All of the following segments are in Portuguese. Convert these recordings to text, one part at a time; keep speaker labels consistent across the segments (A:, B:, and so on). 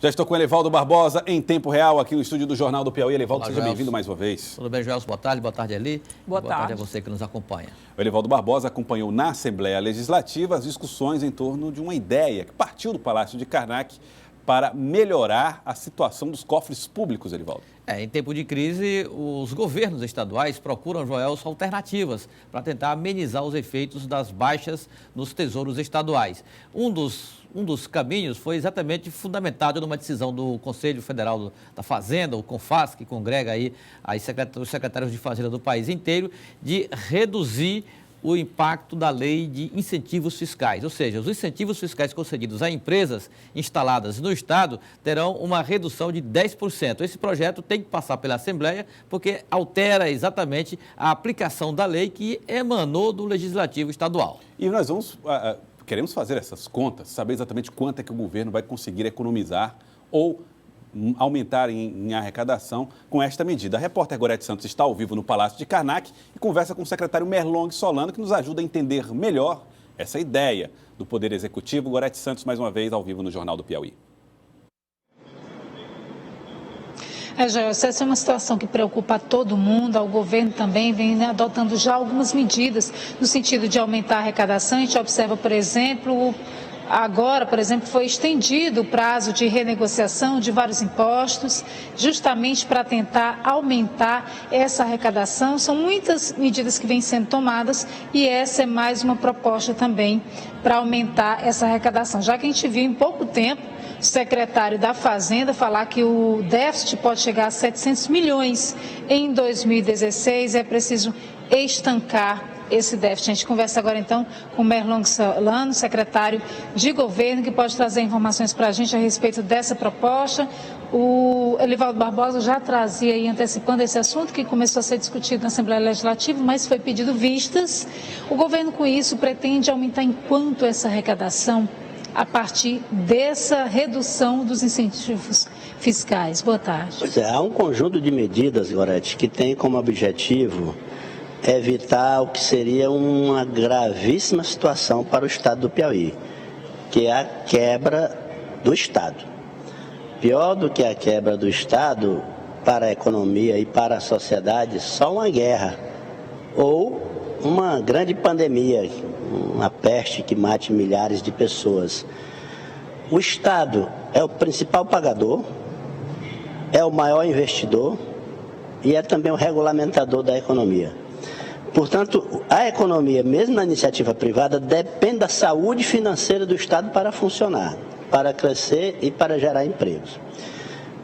A: Já estou com o Elivaldo Barbosa em tempo real aqui no estúdio do Jornal do Piauí. Elivaldo,
B: Olá,
A: seja bem-vindo mais uma vez.
B: Tudo bem, Joelson? Boa tarde, Eli.
C: Boa tarde
B: a você que nos acompanha.
A: O Elivaldo Barbosa acompanhou na Assembleia Legislativa as discussões em torno de uma ideia que partiu do Palácio de Karnak para melhorar a situação dos cofres públicos, Elivaldo.
B: Em tempo de crise, os governos estaduais procuram, Joelson, alternativas para tentar amenizar os efeitos das baixas nos tesouros estaduais. Um dos caminhos foi exatamente fundamentado numa decisão do Conselho Federal da Fazenda, o CONFAZ, que congrega aí os secretários de Fazenda do país inteiro, de reduzir o impacto da lei de incentivos fiscais, ou seja, os incentivos fiscais concedidos a empresas instaladas no Estado terão uma redução de 10%. Esse projeto tem que passar pela Assembleia porque altera exatamente a aplicação da lei que emanou do Legislativo Estadual.
A: E nós queremos fazer essas contas, saber exatamente quanto é que o governo vai conseguir economizar ou aumentar em arrecadação com esta medida. A repórter Gorete Santos está ao vivo no Palácio de Karnak e conversa com o secretário Merlong Solano, que nos ajuda a entender melhor essa ideia do Poder Executivo. Gorete Santos, mais uma vez, ao vivo no Jornal do Piauí.
C: Joelson, essa é uma situação que preocupa todo mundo, o governo também vem adotando já algumas medidas no sentido de aumentar a arrecadação. A gente observa, por exemplo, agora, foi estendido o prazo de renegociação de vários impostos, justamente para tentar aumentar essa arrecadação. São muitas medidas que vêm sendo tomadas e essa é mais uma proposta também para aumentar essa arrecadação. Já que a gente viu em pouco tempo o secretário da Fazenda falar que o déficit pode chegar a 700 milhões em 2016, é preciso estancar esse déficit. A gente conversa agora então com o Merlong Solano, secretário de governo, que pode trazer informações para a gente a respeito dessa proposta. O Elivaldo Barbosa já trazia aí, antecipando esse assunto que começou a ser discutido na Assembleia Legislativa, mas foi pedido vistas. O governo com isso pretende aumentar em quanto essa arrecadação a partir dessa redução dos incentivos fiscais? Boa tarde.
D: Pois é, há um conjunto de medidas, Gorete, que tem como objetivo evitar o que seria uma gravíssima situação para o Estado do Piauí, que é a quebra do Estado. Pior do que a quebra do Estado para a economia e para a sociedade, só uma guerra ou uma grande pandemia, uma peste que mate milhares de pessoas. O Estado é o principal pagador, é o maior investidor e é também o regulamentador da economia. Portanto, a economia, mesmo na iniciativa privada, depende da saúde financeira do Estado para funcionar, para crescer e para gerar empregos.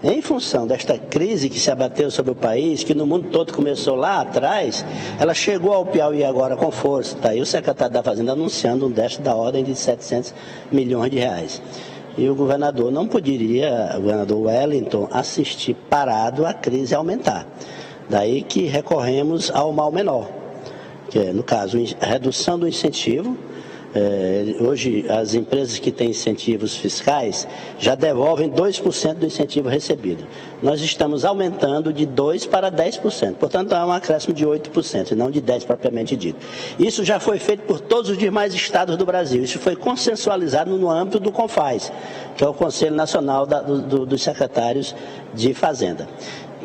D: Em função desta crise que se abateu sobre o país, que no mundo todo começou lá atrás, ela chegou ao Piauí agora com força. Está aí o secretário da Fazenda anunciando um déficit da ordem de 700 milhões de reais. E o governador não poderia, o governador Wellington, assistir parado a crise aumentar. Daí que recorremos ao mal menor, que é, no caso, a redução do incentivo. Hoje, as empresas que têm incentivos fiscais já devolvem 2% do incentivo recebido. Nós estamos aumentando de 2% para 10%, portanto, há um acréscimo de 8%, e não de 10% propriamente dito. Isso já foi feito por todos os demais estados do Brasil. Isso foi consensualizado no âmbito do CONFAZ, que é o Conselho Nacional dos Secretários de Fazenda.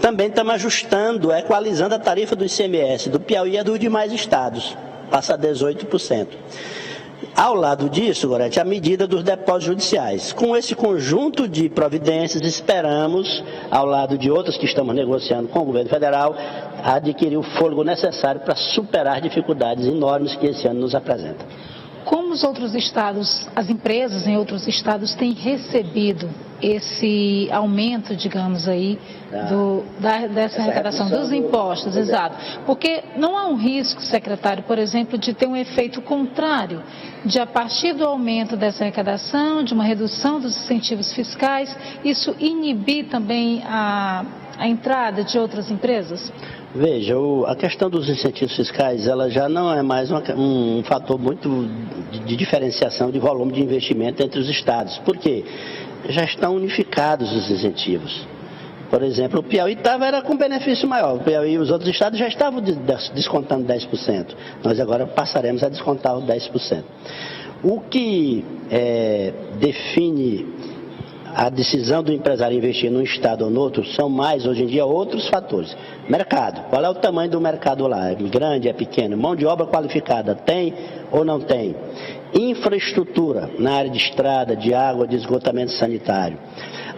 D: Também estamos ajustando, equalizando a tarifa do ICMS do Piauí e dos demais estados, passa a 18%. Ao lado disso, Gorete, a medida dos depósitos judiciais. Com esse conjunto de providências, esperamos, ao lado de outras que estamos negociando com o governo federal, adquirir o fôlego necessário para superar as dificuldades enormes que esse ano nos apresenta.
C: Como os outros estados, as empresas em outros estados têm recebido esse aumento, digamos aí, dessa arrecadação dos impostos, exato? Porque não há um risco, secretário, por exemplo, de ter um efeito contrário, de a partir do aumento dessa arrecadação, de uma redução dos incentivos fiscais, isso inibir também a entrada de outras empresas?
D: Veja, a questão dos incentivos fiscais, ela já não é mais um fator muito de diferenciação de volume de investimento entre os estados. Por quê? Já estão unificados os incentivos. Por exemplo, o Piauí era com benefício maior. O Piauí e os outros estados já estavam descontando 10%. Nós agora passaremos a descontar os 10%. O que define a decisão do empresário investir num estado ou no outro são mais, hoje em dia, outros fatores. Mercado. Qual é o tamanho do mercado lá? É grande, é pequeno? Mão de obra qualificada, tem ou não tem? Infraestrutura na área de estrada, de água, de esgotamento sanitário.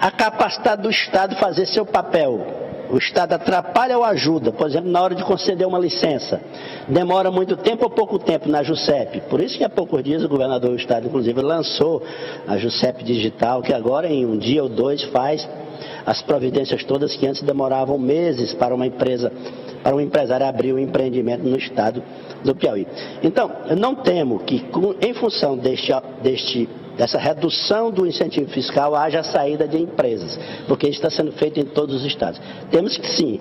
D: A capacidade do Estado fazer seu papel. O Estado atrapalha ou ajuda? Por exemplo, na hora de conceder uma licença. Demora muito tempo ou pouco tempo na JUSEP? Por isso que há poucos dias o governador do Estado, inclusive, lançou a JUSEP Digital, que agora em um dia ou dois faz as providências todas que antes demoravam meses para uma empresa, para um empresário abrir um empreendimento no Estado do Piauí. Então, eu não temo que, em função dessa redução do incentivo fiscal, haja a saída de empresas, porque isso está sendo feito em todos os estados. Temos que sim,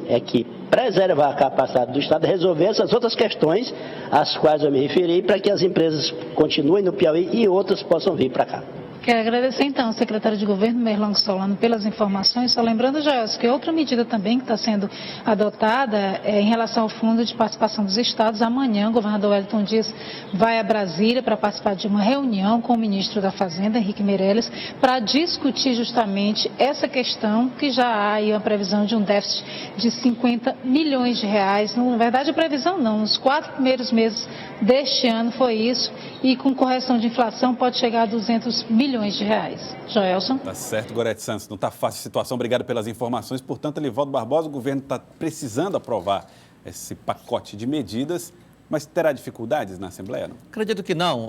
D: preservar a capacidade do Estado, resolver essas outras questões às quais eu me referi, para que as empresas continuem no Piauí e outras possam vir para cá.
C: Quero agradecer, então, ao secretário de Governo, Merlong Solano, pelas informações. Só lembrando, Joelson, que outra medida também que está sendo adotada é em relação ao Fundo de Participação dos Estados. Amanhã, o governador Wellington Dias vai a Brasília para participar de uma reunião com o ministro da Fazenda, Henrique Meirelles, para discutir justamente essa questão, que já há aí uma previsão de um déficit de 50 milhões de reais. Na verdade, a previsão não, nos 4 primeiros meses deste ano foi isso, e com correção de inflação pode chegar a 200 milhões de reais. Joelson?
A: Tá certo, Gorete Santos. Não está fácil a situação. Obrigado pelas informações. Portanto, Elivaldo Barbosa, o governo está precisando aprovar esse pacote de medidas, mas terá dificuldades na Assembleia, não?
B: Acredito que não.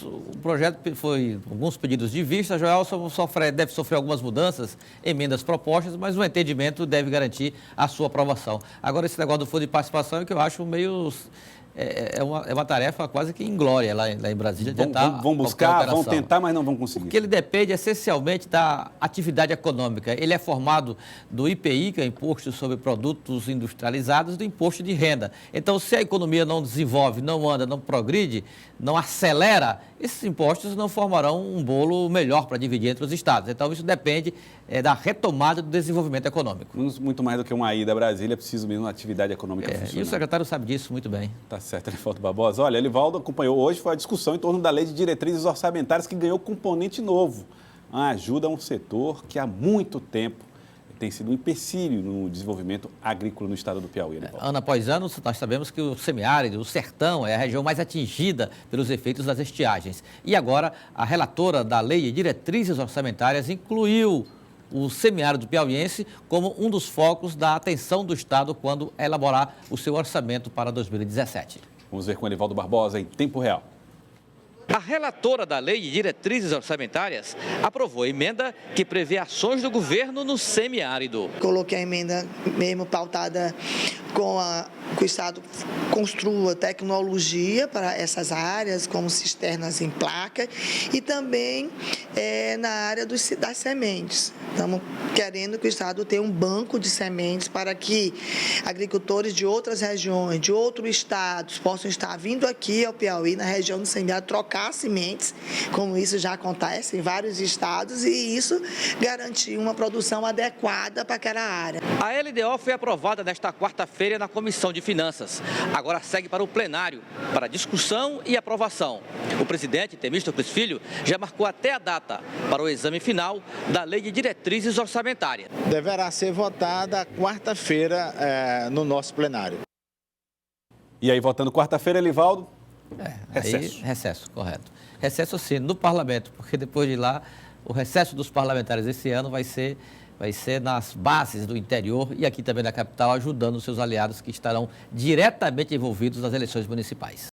B: O projeto foi alguns pedidos de vista. Joelson deve sofrer algumas mudanças, emendas propostas, mas o entendimento deve garantir a sua aprovação. Agora, esse negócio do fundo de participação é que eu acho meio... É uma tarefa quase que inglória lá em Brasília.
A: Vão buscar, vão tentar, mas não vão conseguir.
B: Porque ele depende essencialmente da atividade econômica. Ele é formado do IPI, que é Imposto sobre Produtos Industrializados, do Imposto de Renda. Então, se a economia não desenvolve, não anda, não progride, não acelera, esses impostos não formarão um bolo melhor para dividir entre os estados. Então, isso depende da retomada do desenvolvimento econômico.
A: Muito mais do que uma ida a Brasília, é preciso mesmo uma atividade econômica funcionando.
B: E o secretário sabe disso muito bem.
A: Tá certo, Elivaldo Barbosa. Olha, Elivaldo acompanhou hoje, foi a discussão em torno da Lei de Diretrizes Orçamentárias, que ganhou componente novo. A ajuda a um setor que há muito tempo tem sido um empecilho no desenvolvimento agrícola no estado do Piauí.
B: Ano após ano, nós sabemos que o semiárido, o sertão, é a região mais atingida pelos efeitos das estiagens. E agora, a relatora da Lei de Diretrizes Orçamentárias incluiu o semiárido piauiense como um dos focos da atenção do Estado quando elaborar o seu orçamento para 2017.
A: Vamos ver com o Elivaldo Barbosa em tempo real.
B: A relatora da Lei de Diretrizes Orçamentárias aprovou a emenda que prevê ações do governo no semiárido.
E: Coloquei a emenda mesmo pautada com que o Estado construa tecnologia para essas áreas, como cisternas em placa, e também na área das sementes. Estamos querendo que o Estado tenha um banco de sementes para que agricultores de outras regiões, de outros estados, possam estar vindo aqui ao Piauí, na região do semiárido, trocar sementes, como isso já acontece em vários estados, e isso garantir uma produção adequada para aquela área.
B: A LDO foi aprovada nesta quarta-feira na Comissão de Finanças. Agora segue para o plenário, para discussão e aprovação. O presidente, Temístocles Filho, já marcou até a data para o exame final da Lei de Diretrizes Orçamentárias.
F: Deverá ser votada quarta-feira no nosso plenário.
A: E aí, votando quarta-feira, Elivaldo?
B: Recesso. Recesso, correto. Recesso, sim, no parlamento, porque depois de lá, o recesso dos parlamentares esse ano vai ser nas bases do interior e aqui também na capital, ajudando os seus aliados que estarão diretamente envolvidos nas eleições municipais.